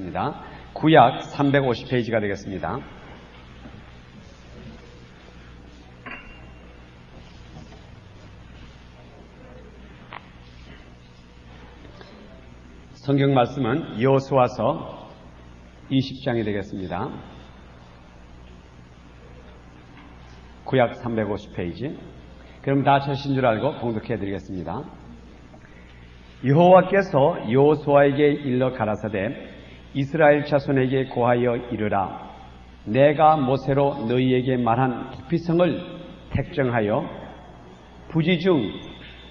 되겠습니다. 구약 350페이지가 되겠습니다. 성경 말씀은 여호수아서 20장이 되겠습니다. 구약 350페이지. 그럼 다 저신 줄 알고 봉독해 드리겠습니다. 여호와께서 여호수아에게 일러 가라사대 이스라엘 자손에게 고하여 이르라. 내가 모세로 너희에게 말한 기피성을 택정하여 부지 중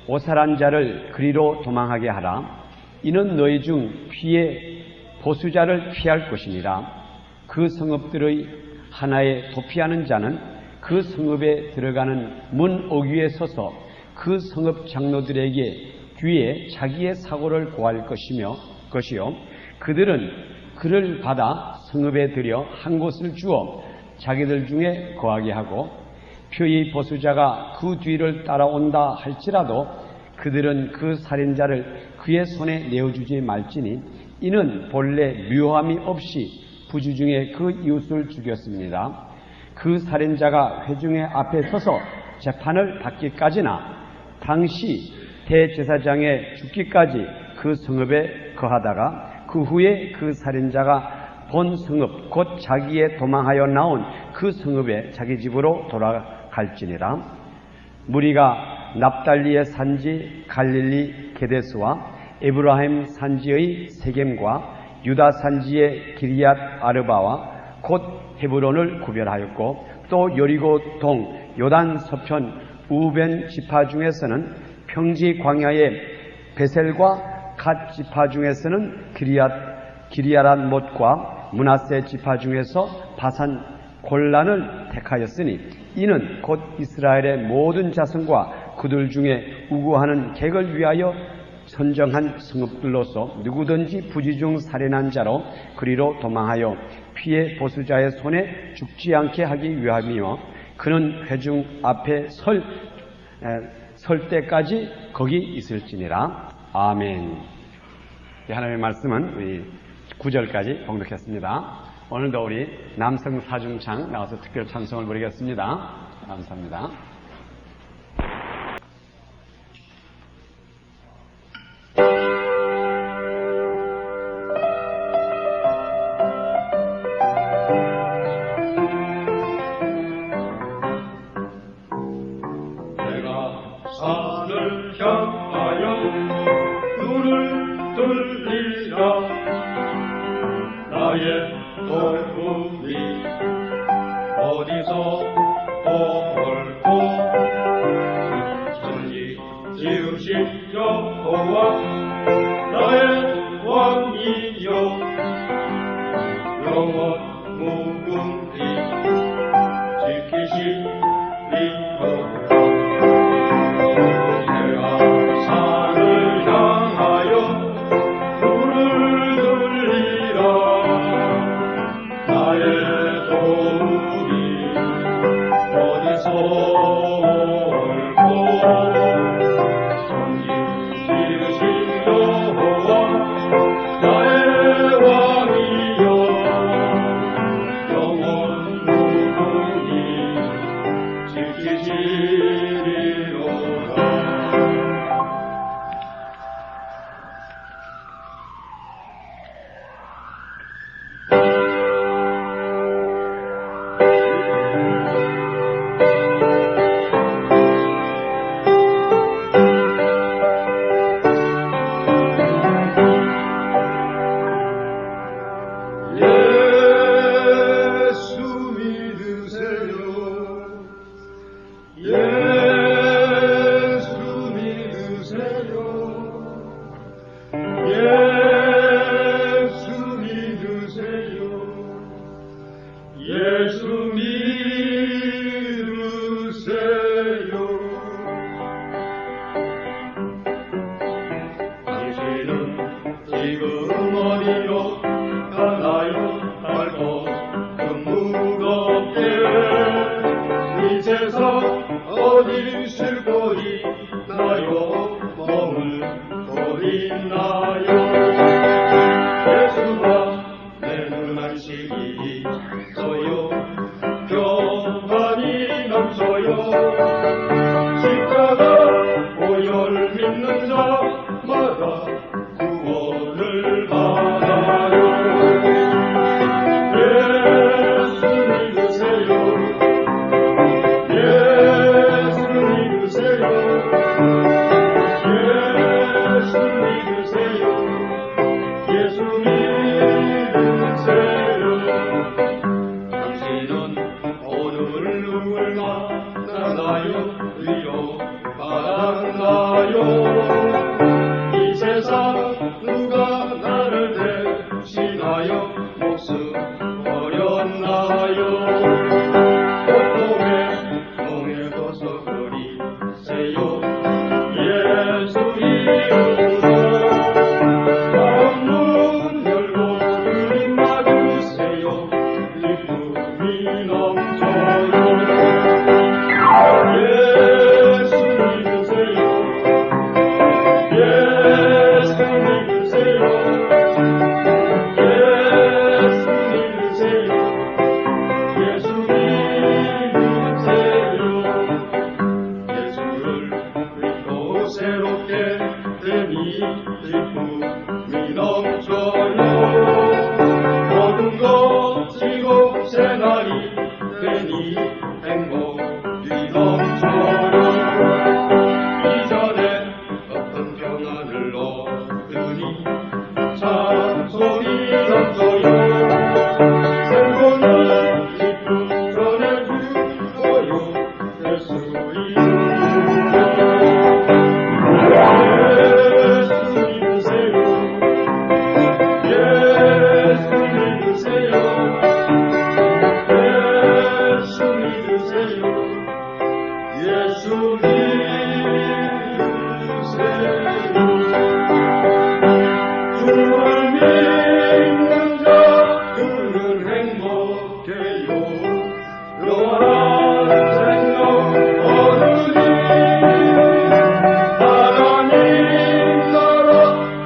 오살한 자를 그리로 도망하게 하라. 이는 너희 중 피해 보수자를 피할 것이니라. 그 성읍들의 하나에 도피하는 자는 그 성읍에 들어가는 문 어귀에 서서 그 성읍 장로들에게 귀에 자기의 사고를 고할 것이요 그들은 그를 받아 성읍에 들여 한 곳을 주어 자기들 중에 거하게 하고 표의 보수자가 그 뒤를 따라온다 할지라도 그들은 그 살인자를 그의 손에 내어주지 말지니 이는 본래 묘함이 없이 부지 중에 그 이웃을 죽였습니다. 그 살인자가 회중의 앞에 서서 재판을 받기까지나 당시 대제사장의 죽기까지 그 성읍에 거하다가 그 후에 그 살인자가 본 성읍 곧 자기의 도망하여 나온 그 성읍에 자기 집으로 돌아갈지니라. 무리가 납달리의 산지 갈릴리 게데스와 에브라임 산지의 세겜과 유다 산지의 기리앗 아르바와 곧 헤브론을 구별하였고 또 여리고 동 요단 서편 우벤 지파 중에서는 평지 광야의 베셀과 갓 지파 중에서는 기리아랏 못과 므낫세 지파 중에서 바산 골란을 택하였으니 이는 곧 이스라엘의 모든 자손과 그들 중에 우구하는 객을 위하여 선정한 성읍들로서 누구든지 부지 중 살인한 자로 그리로 도망하여 피해 보수자의 손에 죽지 않게 하기 위함이며 그는 회중 앞에 설 때까지 거기 있을지니라. 아멘. 하나님의 말씀은 우리 9절까지 봉독했습니다. 오늘도 우리 남성 사중창 나와서 특별 찬송을 부르겠습니다. 감사합니다. 나의 소식이 있어요. 평안이 넘쳐요. 십자가 보혈 믿는 자마다 구원을 받아요. 예수 믿으세요. 예수 믿으세요. 예수 믿으세요. 예수 믿으세요. 당신은 오늘 누굴 만나나요? 위로 받았나요? 이 세상 누가 나를 대신하여 목숨 버렸나요? 고통에 몸에 벗어버리세요. 예수 이름으로 마음 문 열고 주님 맞으세요. 기쁨이 넘쳐요. 예수 믿으세요. 예수 믿으세요. 예수 믿으세요. 예수 믿으세요. 예수를 믿고 새롭게 되니 기쁨이 넘쳐요. 모든 것이 곱새 날이 되니 행복이 넘쳐요. 이전에 어떤 평안을 얻으니 찬송이 넘쳐요. 생존이 기쁨 전해주어요. 예수 이름으로 예수 믿으세요. 예수 믿으세요. 예수 믿으세요. 예수 믿으세요. 주를 믿는 자 그는 행복해요. 영원한 생명 얻으니 하나님 나라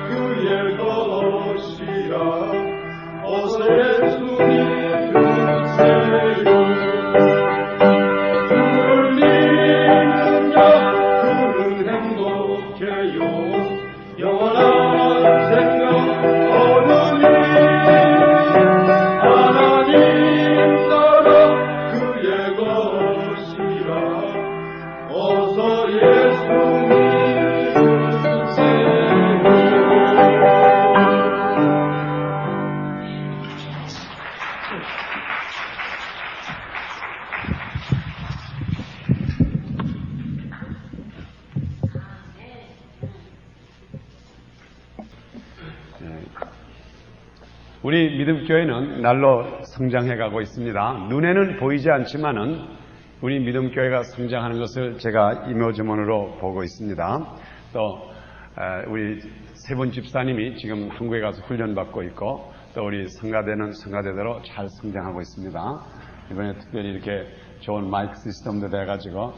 그의 것이라. 어서 예수 믿으세요. 주를 믿는 자 그는 행복해요. 영원한 생명 얻으니 하나님 나라 그의 것이라. 어서 예수 믿으세요. 우리 믿음교회는 날로 성장해가고 있습니다. 눈에는 보이지 않지만은 우리 믿음교회가 성장하는 것을 제가 이모저모로 보고 있습니다. 또 우리 세 분 집사님이 지금 한국에 가서 훈련받고 있고, 또 우리 성가대는 성가대대로 잘 성장하고 있습니다. 이번에 특별히 이렇게 좋은 마이크 시스템도 돼가지고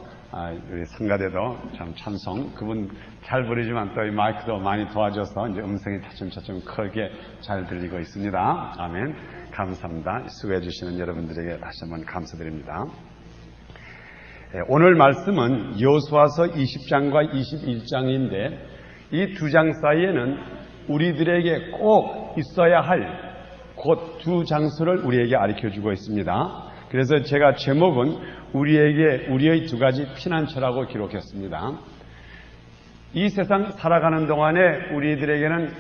우리 성가대도 참 찬송, 그분 잘 부르지만 또 이 마이크도 많이 도와줘서 이제 음성이 차츰차츰 크게 잘 들리고 있습니다. 아멘. 감사합니다. 수고해 주시는 여러분들에게 다시 한번 감사드립니다. 오늘 말씀은 여호수아서 20장과 21장인데 이 두 장 사이에는 우리들에게 꼭 있어야 할 곧 두 장소를 우리에게 가르쳐주고 있습니다. 그래서 제가 제목은 우리의 두 가지 피난처라고 기록했습니다. 이 세상 살아가는 동안에 우리들에게는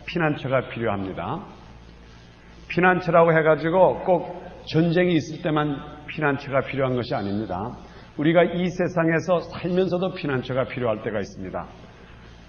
피난처가 필요합니다. 피난처라고 해가지고 꼭 전쟁이 있을 때만 피난처가 필요한 것이 아닙니다. 우리가 이 세상에서 살면서도 피난처가 필요할 때가 있습니다.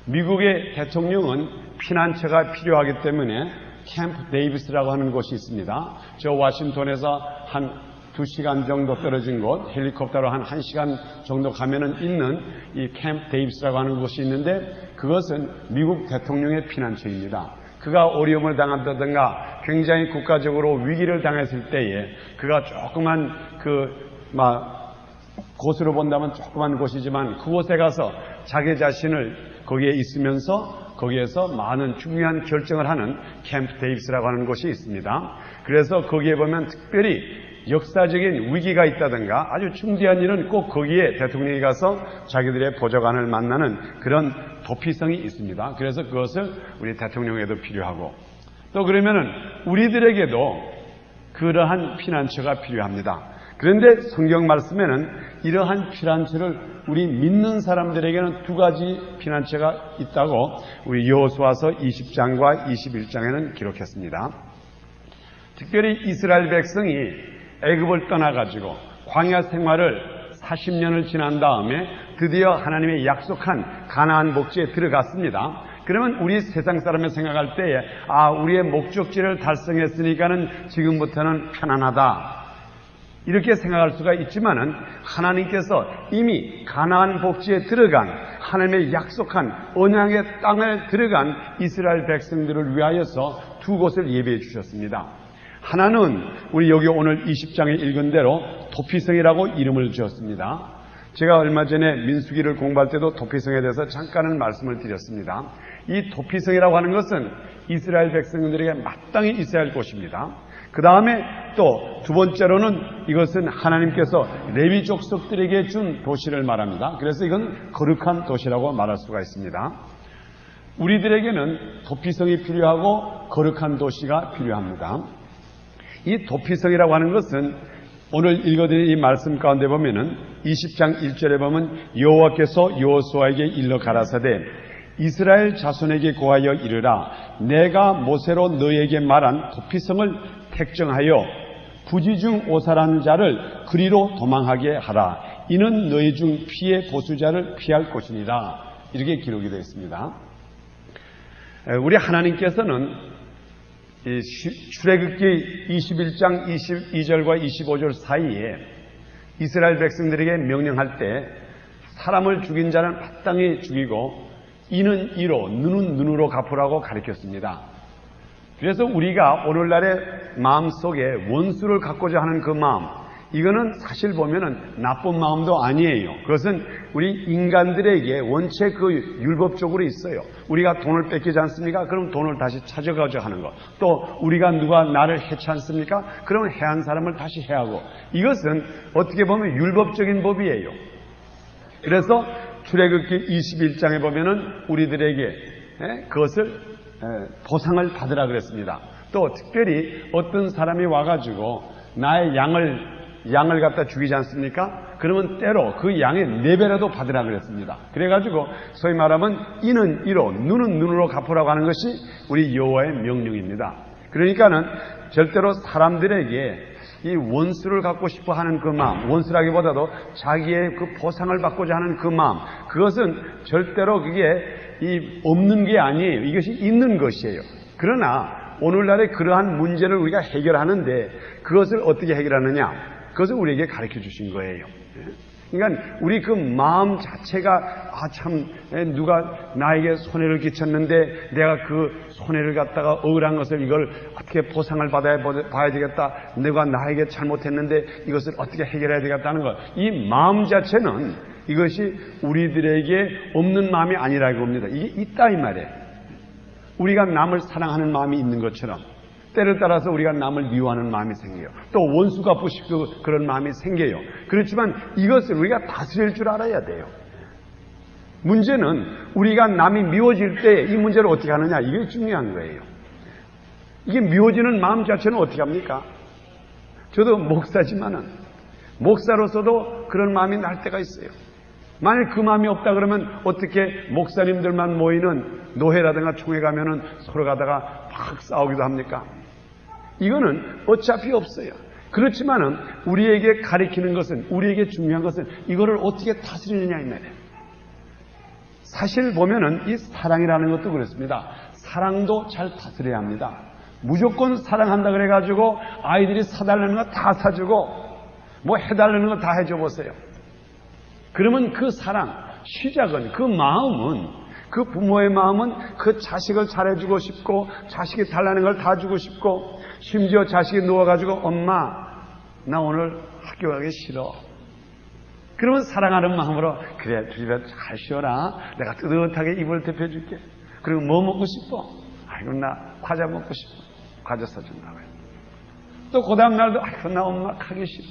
미국의 대통령은 피난처가 필요하기 때문에 캠프 데이비스라고 하는 곳이 있습니다. 저 워싱턴에서 한 2시간 정도 떨어진 곳, 헬리콥터로 한 1시간 정도 가면은 있는 이 캠프 데이비스라고 하는 곳이 있는데, 그것은 미국 대통령의 피난처입니다. 그가 어려움을 당한다든가 굉장히 국가적으로 위기를 당했을 때에 그가 조그만 곳으로 본다면 조그만 곳이지만 그곳에 가서 자기 자신을 거기에 있으면서 거기에서 많은 중요한 결정을 하는 캠프 데이비스라고 하는 곳이 있습니다. 그래서 거기에 보면 특별히 역사적인 위기가 있다든가 아주 중대한 일은 꼭 거기에 대통령이 가서 자기들의 보좌관을 만나는 그런 도피성이 있습니다. 그래서 그것을 우리 대통령에도 필요하고 또 그러면은 우리들에게도 그러한 피난처가 필요합니다. 그런데 성경 말씀에는 이러한 피난처를 우리 믿는 사람들에게는 두 가지 피난처가 있다고 우리 여호수아서 20장과 21장에는 기록했습니다. 특별히 이스라엘 백성이 애굽을 떠나가지고 광야 생활을 40년을 지난 다음에 드디어 하나님의 약속한 가나안 복지에 들어갔습니다. 그러면 우리 세상 사람이 생각할 때에 우리의 목적지를 달성했으니까는 지금부터는 편안하다 이렇게 생각할 수가 있지만은 하나님께서 이미 가나안 복지에 들어간 하나님의 약속한 언약의 땅에 들어간 이스라엘 백성들을 위하여서 두 곳을 예배해 주셨습니다. 하나는 우리 여기 오늘 20장에 읽은 대로 도피성이라고 이름을 지었습니다. 제가 얼마 전에 민수기를 공부할 때도 도피성에 대해서 잠깐은 말씀을 드렸습니다. 이 도피성이라고 하는 것은 이스라엘 백성들에게 마땅히 있어야 할 곳입니다. 그 다음에 또 두 번째로는 이것은 하나님께서 레위 족속들에게 준 도시를 말합니다. 그래서 이건 거룩한 도시라고 말할 수가 있습니다. 우리들에게는 도피성이 필요하고 거룩한 도시가 필요합니다. 이 도피성이라고 하는 것은 오늘 읽어드린 이 말씀 가운데 보면은 20장 1절에 보면 여호와께서 여호수아에게 일러 가라사대 이스라엘 자손에게 고하여 이르라 내가 모세로 너에게 말한 도피성을 택정하여 부지 중 오살한 자를 그리로 도망하게 하라. 이는 너희 중 피의 보수자를 피할 것이니라. 이렇게 기록이 되어 있습니다. 우리 하나님께서는 출애굽기 21장 22절과 25절 사이에 이스라엘 백성들에게 명령할 때 사람을 죽인 자는 마땅히 죽이고 이는 이로 눈은 눈으로 갚으라고 가르쳤습니다. 그래서 우리가 오늘날의 마음속에 원수를 갖고자 하는 그 마음 이거는 사실 보면은 나쁜 마음도 아니에요. 그것은 우리 인간들에게 원체 그 율법적으로 있어요. 우리가 돈을 뺏기지 않습니까? 그럼 돈을 다시 찾아가자 하는 것. 또 우리가 누가 나를 해치 않습니까? 그러면 해한 사람을 다시 해하고. 이것은 어떻게 보면 율법적인 법이에요. 그래서 출애굽기 21장에 보면은 우리들에게 그것을 보상을 받으라 그랬습니다. 또 특별히 어떤 사람이 와가지고 나의 양을 갖다 죽이지 않습니까? 그러면 때로 그 양의 4배라도 받으라 그랬습니다. 그래가지고 소위 말하면 이는 이로 눈은 눈으로 갚으라고 하는 것이 우리 여호와의 명령입니다. 그러니까는 절대로 사람들에게 이 원수를 갖고 싶어 하는 그 마음, 원수라기보다도 자기의 그 보상을 받고자 하는 그 마음, 그것은 절대로 그게 이 없는 게 아니에요. 이것이 있는 것이에요. 그러나 오늘날의 그러한 문제를 우리가 해결하는데 그것을 어떻게 해결하느냐? 그것을 우리에게 가르쳐 주신 거예요. 그러니까 우리 그 마음 자체가 참 누가 나에게 손해를 끼쳤는데 내가 그 손해를 갖다가 억울한 것을 이걸 어떻게 보상을 봐야 되겠다. 내가 나에게 잘못했는데 이것을 어떻게 해결해야 되겠다는 것. 이 마음 자체는 이것이 우리들에게 없는 마음이 아니라고 봅니다. 이게 있다 이 말이에요. 우리가 남을 사랑하는 마음이 있는 것처럼 때를 따라서 우리가 남을 미워하는 마음이 생겨요. 또 원수가 부시고 그런 마음이 생겨요. 그렇지만 이것을 우리가 다스릴 줄 알아야 돼요. 문제는 우리가 남이 미워질 때 이 문제를 어떻게 하느냐, 이게 중요한 거예요. 이게 미워지는 마음 자체는 어떻게 합니까? 저도 목사지만은 목사로서도 그런 마음이 날 때가 있어요. 만일 그 마음이 없다 그러면 어떻게 목사님들만 모이는 노회라든가 총회 가면은 서로 가다가 막 싸우기도 합니까? 이거는 어차피 없어요. 그렇지만은 우리에게 가리키는 것은, 우리에게 중요한 것은 이거를 어떻게 다스리느냐 이 말이에요. 사실 보면은 이 사랑이라는 것도 그렇습니다. 사랑도 잘 다스려야 합니다. 무조건 사랑한다 그래가지고 아이들이 사달라는 거 다 사주고 뭐 해달라는 거 다 해줘 보세요. 그러면 그 사랑, 시작은, 그 마음은, 그 부모의 마음은 그 자식을 잘해주고 싶고 자식이 달라는 걸 다 주고 싶고 심지어 자식이 누워가지고 엄마 나 오늘 학교 가기 싫어. 그러면 사랑하는 마음으로 그래 집에 잘 쉬어라. 내가 뜨뜻하게 이불 덮여줄게. 그리고 뭐 먹고 싶어? 아이고, 나 과자 먹고 싶어. 과자 사준다고요. 또 그 다음날도, 아이고, 나 엄마 가기 싫어.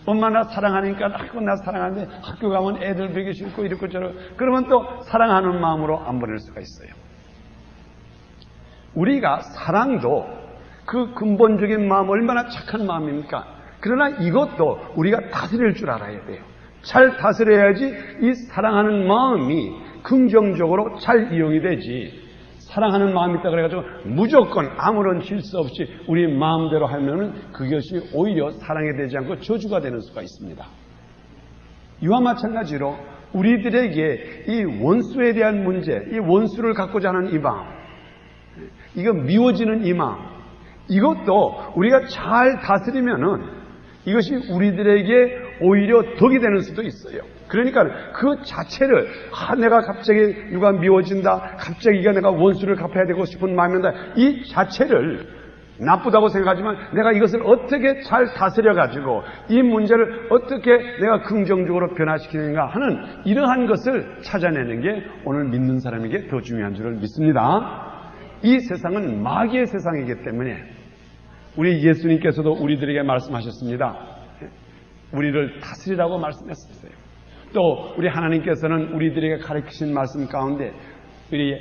엄마 나 사랑하니까, 아이고, 나 사랑하는데 학교 가면 애들 보기 싫고 이렇고 저렇고. 그러면 또 사랑하는 마음으로 안 보낼 수가 있어요. 우리가 사랑도 그 근본적인 마음, 얼마나 착한 마음입니까? 그러나 이것도 우리가 다스릴 줄 알아야 돼요. 잘 다스려야지 이 사랑하는 마음이 긍정적으로 잘 이용이 되지. 사랑하는 마음이 있다 그래가지고 무조건 아무런 실수 없이 우리 마음대로 하면은 그것이 오히려 사랑이 되지 않고 저주가 되는 수가 있습니다. 이와 마찬가지로 우리들에게 이 원수에 대한 문제, 이 원수를 갖고자 하는 이 마음, 이거 미워지는 이 마음, 이것도 우리가 잘 다스리면은 이것이 우리들에게 오히려 덕이 되는 수도 있어요. 그러니까 그 자체를 내가 갑자기 누가 미워진다, 갑자기 내가 원수를 갚아야 되고 싶은 마음이다, 이 자체를 나쁘다고 생각하지만 내가 이것을 어떻게 잘 다스려가지고 이 문제를 어떻게 내가 긍정적으로 변화시키는가 하는 이러한 것을 찾아내는 게 오늘 믿는 사람에게 더 중요한 줄을 믿습니다. 이 세상은 마귀의 세상이기 때문에 우리 예수님께서도 우리들에게 말씀하셨습니다. 우리를 다스리라고 말씀했었어요. 또 우리 하나님께서는 우리들에게 가르치신 말씀 가운데 우리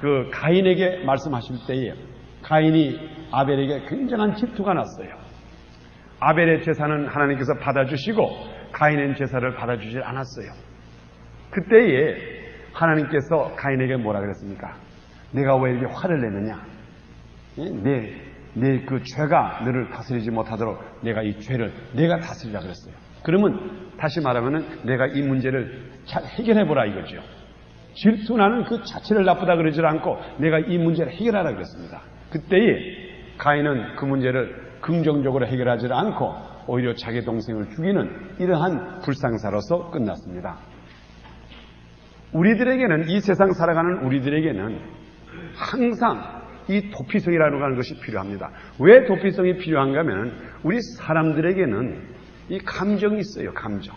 그 가인에게 말씀하실 때에 가인이 아벨에게 굉장한 질투가 났어요. 아벨의 제사는 하나님께서 받아주시고 가인의 제사를 받아주질 않았어요. 그때에 하나님께서 가인에게 뭐라 그랬습니까? 내가 왜 이렇게 화를 내느냐? 내 그 죄가 너를 다스리지 못하도록 내가 이 죄를 내가 다스리라 그랬어요. 그러면 다시 말하면은 내가 이 문제를 잘 해결해보라 이거죠. 질투나는 그 자체를 나쁘다 그러지 않고 내가 이 문제를 해결하라 그랬습니다. 그때에 가인은 그 문제를 긍정적으로 해결하지 않고 오히려 자기 동생을 죽이는 이러한 불상사로서 끝났습니다. 우리들에게는, 이 세상 살아가는 우리들에게는 항상 이 도피성이라는 하는 것이 필요합니다. 왜 도피성이 필요한가 하면 우리 사람들에게는 이 감정이 있어요. 감정.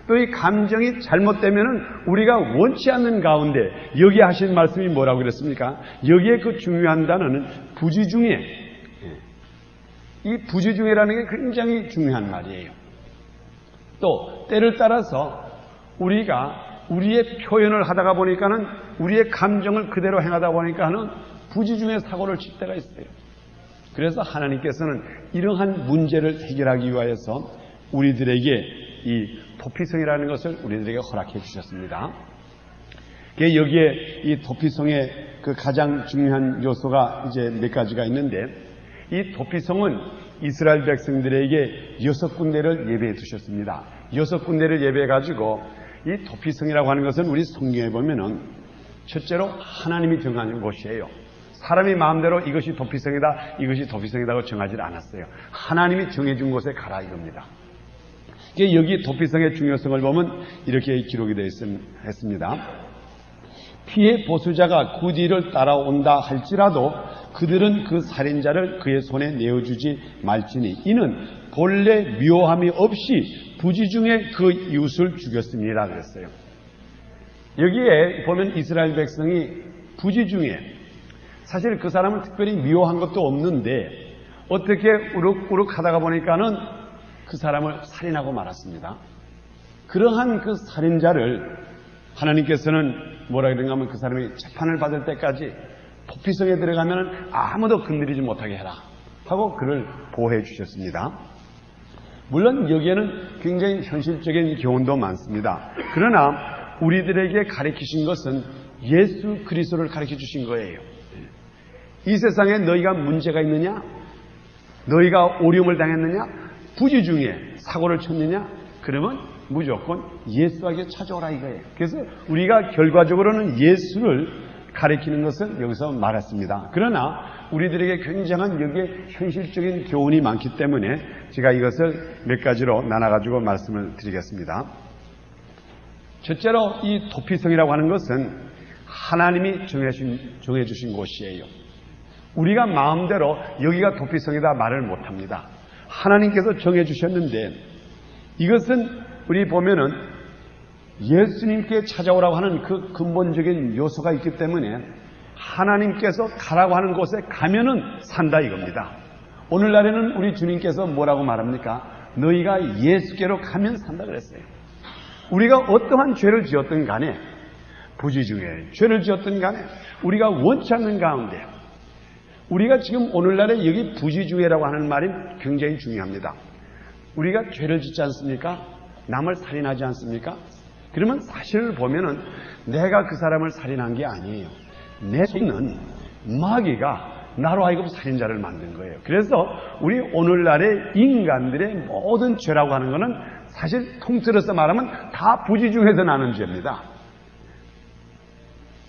또 이 감정이 잘못되면은 우리가 원치 않는 가운데 여기 하신 말씀이 뭐라고 그랬습니까? 여기에 그 중요한 단어는 부지중에, 이 부지중에라는 게 굉장히 중요한 말이에요. 또 때를 따라서 우리가 우리의 표현을 하다가 보니까는 우리의 감정을 그대로 행하다 보니까는 부지중에 사고를 칠 때가 있어요. 그래서 하나님께서는 이러한 문제를 해결하기 위하여서 우리들에게 이 도피성이라는 것을 우리들에게 허락해 주셨습니다. 여기에 이 도피성의 그 가장 중요한 요소가 이제 몇 가지가 있는데, 이 도피성은 이스라엘 백성들에게 6군데를 예배해 두셨습니다. 6군데를 예배해 가지고 이 도피성이라고 하는 것은 우리 성경에 보면은 첫째로 하나님이 정하는 곳이에요. 사람이 마음대로 이것이 도피성이다, 이것이 도피성이라고 정하지 않았어요. 하나님이 정해준 곳에 가라 이겁니다. 여기 도피성의 중요성을 보면 이렇게 기록이 되어 있습니다. 피해 보수자가 그 뒤를 따라온다 할지라도 그들은 그 살인자를 그의 손에 내어주지 말지니 이는 본래 묘함이 없이 부지중에 그 이웃을 죽였습니다 그랬어요. 여기에 보면 이스라엘 백성이 부지중에, 사실 그 사람은 특별히 미워한 것도 없는데 어떻게 우룩우룩 하다가 보니까는 그 사람을 살인하고 말았습니다. 그러한 그 살인자를 하나님께서는 뭐라 그런가 하면 그 사람이 재판을 받을 때까지 도피성에 들어가면 아무도 건드리지 못하게 해라 하고 그를 보호해 주셨습니다. 물론 여기에는 굉장히 현실적인 교훈도 많습니다. 그러나 우리들에게 가르치신 것은 예수 그리스도를 가르쳐 주신 거예요. 이 세상에 너희가 문제가 있느냐? 너희가 어려움을 당했느냐? 부지중에 사고를 쳤느냐? 그러면 무조건 예수에게 찾아오라 이거예요. 그래서 우리가 결과적으로는 예수를 가리키는 것을 여기서 말했습니다. 그러나 우리들에게 굉장한 여기에 현실적인 교훈이 많기 때문에 제가 이것을 몇 가지로 나눠가지고 말씀을 드리겠습니다. 첫째로 이 도피성이라고 하는 것은 하나님이 정해주신 곳이에요. 우리가 마음대로 여기가 도피성이다 말을 못합니다. 하나님께서 정해주셨는데 이것은 우리 보면은 예수님께 찾아오라고 하는 그 근본적인 요소가 있기 때문에 하나님께서 가라고 하는 곳에 가면은 산다 이겁니다. 오늘날에는 우리 주님께서 뭐라고 말합니까? 너희가 예수께로 가면 산다 그랬어요. 우리가 어떠한 죄를 지었든 간에, 부지 중에 죄를 지었든 간에 우리가 원치 않는 가운데, 우리가 지금 오늘날에 여기 부지중해라고 하는 말이 굉장히 중요합니다. 우리가 죄를 짓지 않습니까? 남을 살인하지 않습니까? 그러면 사실을 보면은 내가 그 사람을 살인한 게 아니에요. 내 속는 마귀가 나로 하여금 살인자를 만든 거예요. 그래서 우리 오늘날의 인간들의 모든 죄라고 하는 것은 사실 통틀어서 말하면 다 부지중에서 나는 죄입니다.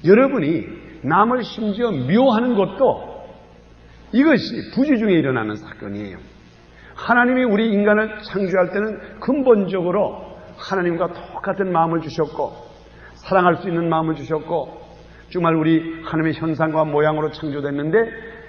여러분이 남을 심지어 미워하는 것도 이것이 부지중에 일어나는 사건이에요. 하나님이 우리 인간을 창조할 때는 근본적으로 하나님과 똑같은 마음을 주셨고 사랑할 수 있는 마음을 주셨고 정말 우리 하나님의 현상과 모양으로 창조됐는데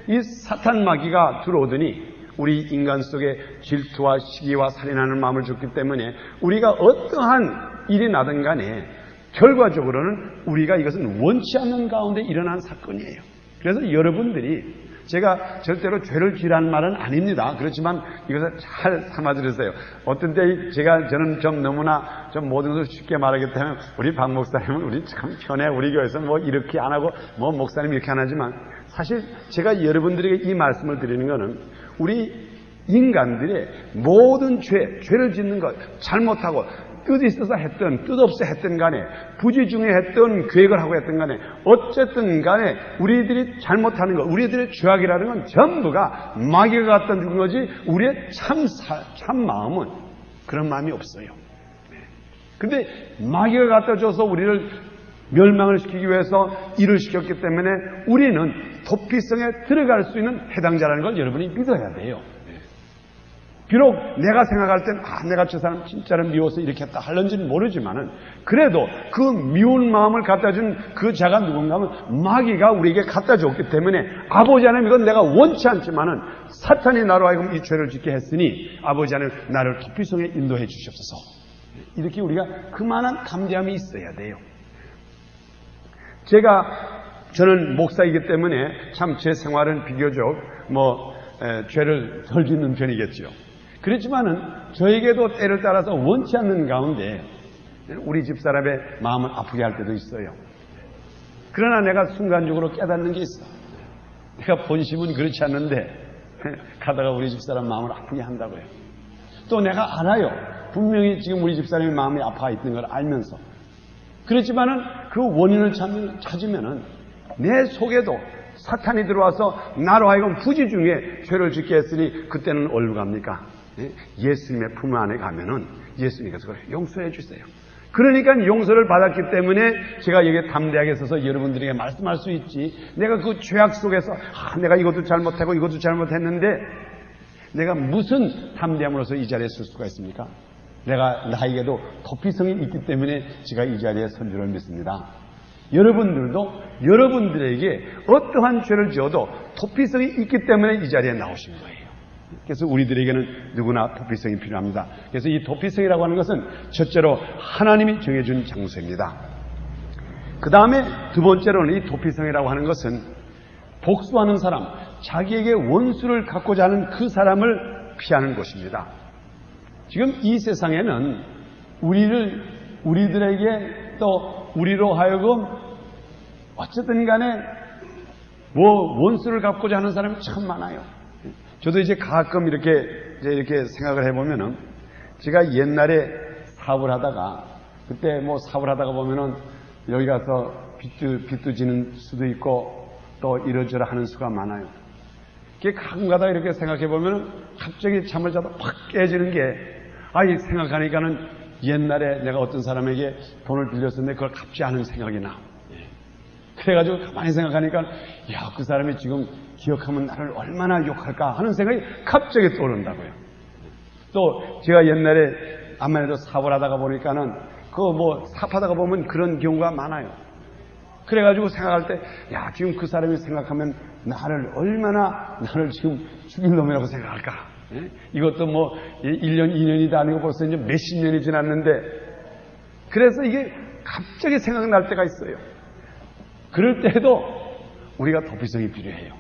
이 사탄 마귀가 들어오더니 우리 인간 속에 질투와 시기와 살인하는 마음을 줬기 때문에 우리가 어떠한 일이 나든 간에 결과적으로는 우리가 이것은 원치 않는 가운데 일어난 사건이에요. 그래서 여러분들이 제가 절대로 죄를 지라는 말은 아닙니다. 그렇지만 이것을 잘 삼아들으세요. 어떤 때 저는 좀 너무나 좀 모든 것을 쉽게 말하기 때문에 우리 박 목사님은 우리 참 편해. 우리 교회에서 뭐 이렇게 안 하고 뭐 목사님 이렇게 안 하지만 사실 제가 여러분들에게 이 말씀을 드리는 것은 우리 인간들의 모든 죄를 짓는 것, 잘못하고 뜻 있어서 했던 뜻 없어 했던 간에 부지중에 했던 계획을 하고 했던 간에 어쨌든 간에 우리들이 잘못하는 것, 우리들의 죄악이라는 건 전부가 마귀가 갖다 준 거지 우리의 참 마음은 그런 마음이 없어요. 근데 마귀가 갖다 줘서 우리를 멸망을 시키기 위해서 일을 시켰기 때문에 우리는 도피성에 들어갈 수 있는 해당자라는 걸 여러분이 믿어야 돼요. 비록 내가 생각할 땐 내가 저 사람 진짜로 미워서 이렇게 했다 할런지는 모르지만은 그래도 그 미운 마음을 갖다 준 그 자가 누군가 하면 마귀가 우리에게 갖다 줬기 때문에 아버지 하나님 이건 내가 원치 않지만은 사탄이 나로 하여금 이 죄를 짓게 했으니 아버지 하나님 나를 도피성에 인도해 주시옵소서. 이렇게 우리가 그만한 담대함이 있어야 돼요. 저는 목사이기 때문에 참 제 생활은 비교적 죄를 덜 짓는 편이겠죠. 그렇지만은 저에게도 때를 따라서 원치 않는 가운데 우리 집사람의 마음을 아프게 할 때도 있어요. 그러나 내가 순간적으로 깨닫는 게 있어. 내가 본심은 그렇지 않는데 가다가 우리 집사람 마음을 아프게 한다고요. 또 내가 알아요. 분명히 지금 우리 집사람의 마음이 아파 있는 걸 알면서. 그렇지만은 그 원인을 찾으면은 내 속에도 사탄이 들어와서 나로 하여금 부지중에 죄를 짓게 했으니 그때는 어디로 갑니까? 예수님의 품 안에 가면은 예수님께서 용서해 주세요. 그러니까 용서를 받았기 때문에 제가 여기에 담대하게 서서 여러분들에게 말씀할 수 있지. 내가 그 죄악 속에서 내가 이것도 잘못하고 이것도 잘못했는데 내가 무슨 담대함으로서 이 자리에 설 수가 있습니까? 나에게도 도피성이 있기 때문에 제가 이 자리에 선 줄을 믿습니다. 여러분들도 여러분들에게 어떠한 죄를 지어도 도피성이 있기 때문에 이 자리에 나오신 거예요. 그래서 우리들에게는 누구나 도피성이 필요합니다. 그래서 이 도피성이라고 하는 것은 첫째로 하나님이 정해준 장소입니다. 그 다음에 두 번째로는 이 도피성이라고 하는 것은 복수하는 사람, 자기에게 원수를 갖고자 하는 그 사람을 피하는 곳입니다. 지금 이 세상에는 우리들에게 또 우리로 하여금 어쨌든 간에 원수를 갖고자 하는 사람이 참 많아요. 저도 이제 가끔 이렇게 생각을 해보면은 제가 옛날에 사업을 하다가 그때 사업을 하다가 보면은 여기 가서 빚도 지는 수도 있고 또 이러저러 하는 수가 많아요. 그게 가끔 가다가 이렇게 생각해 보면은 갑자기 잠을 자다 확 깨지는 게 생각하니까는 옛날에 내가 어떤 사람에게 돈을 빌렸었는데 그걸 갚지 않은 생각이 나. 그래가지고 가만히 생각하니까 그 사람이 지금 기억하면 나를 얼마나 욕할까 하는 생각이 갑자기 떠오른다고요. 또 제가 옛날에 아무래도 사업을 하다가 보니까는 사업하다가 보면 그런 경우가 많아요. 그래가지고 생각할 때 지금 그 사람이 생각하면 나를 지금 죽일 놈이라고 생각할까. 이것도 1년, 2년이 다 아니고 벌써 이제 몇십 년이 지났는데 그래서 이게 갑자기 생각날 때가 있어요. 그럴 때에도 우리가 도피성이 필요해요.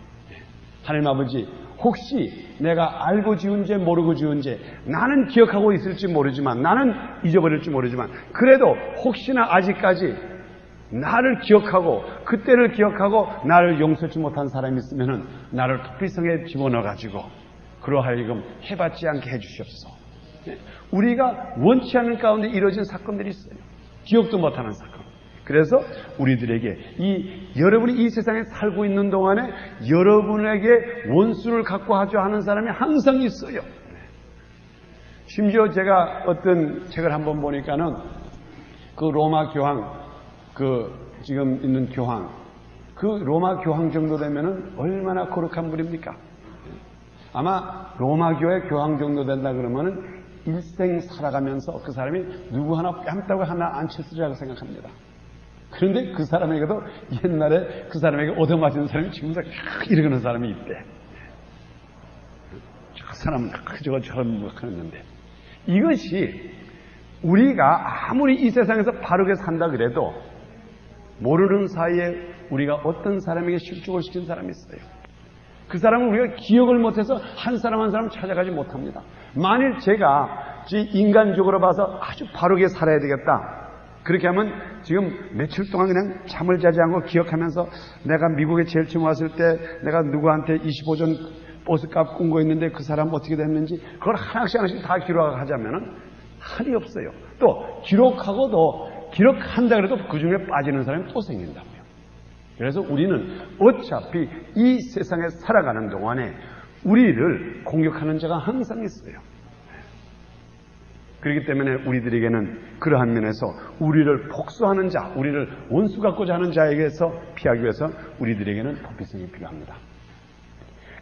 하나님 아버지, 혹시 내가 알고 지은 죄 모르고 지은 죄, 나는 기억하고 있을지 모르지만, 나는 잊어버릴지 모르지만, 그래도 혹시나 아직까지 나를 기억하고 그때를 기억하고 나를 용서치 못한 사람이 있으면은 나를 도피성에 집어넣어가지고 그러하여금 해받지 않게 해주시옵소서. 우리가 원치 않는 가운데 이루어진 사건들이 있어요. 기억도 못하는 사건. 그래서 우리들에게 여러분이 이 세상에 살고 있는 동안에 여러분에게 원수를 갖고 하죠 하는 사람이 항상 있어요. 심지어 제가 어떤 책을 한번 보니까는 그 로마 교황, 지금 있는 교황, 그 로마 교황 정도 되면은 얼마나 거룩한 분입니까? 아마 로마 교회 교황 정도 된다 그러면은 일생 살아가면서 그 사람이 누구 하나 뺨따구 하나 안 쳤으리라고 생각합니다. 그런데 그 사람에게도 옛날에 그 사람에게 얻어맞은 사람이 지금도 이러는 사람이 있대. 저 사람은 저처럼 그랬는데, 이것이 우리가 아무리 이 세상에서 바르게 산다 그래도 모르는 사이에 우리가 어떤 사람에게 실족을 시킨 사람이 있어요. 그 사람은 우리가 기억을 못해서 한 사람 한 사람 찾아가지 못합니다. 만일 제가 인간적으로 봐서 아주 바르게 살아야 되겠다, 그렇게 하면 지금 며칠 동안 그냥 잠을 자지 않고 기억하면서 내가 미국에 제일 처음 왔을 때 내가 누구한테 25전 버스값 꾼 거 있는데 그 사람 어떻게 됐는지 그걸 하나씩 다 기록하자면은 한이 없어요. 또 기록한다 그래도 그 중에 빠지는 사람이 또 생긴다고요. 그래서 우리는 어차피 이 세상에 살아가는 동안에 우리를 공격하는 자가 항상 있어요. 그렇기 때문에 우리들에게는 그러한 면에서 우리를 복수하는 자, 우리를 원수 갖고자 하는 자에게서 피하기 위해서 우리들에게는 도피성이 필요합니다.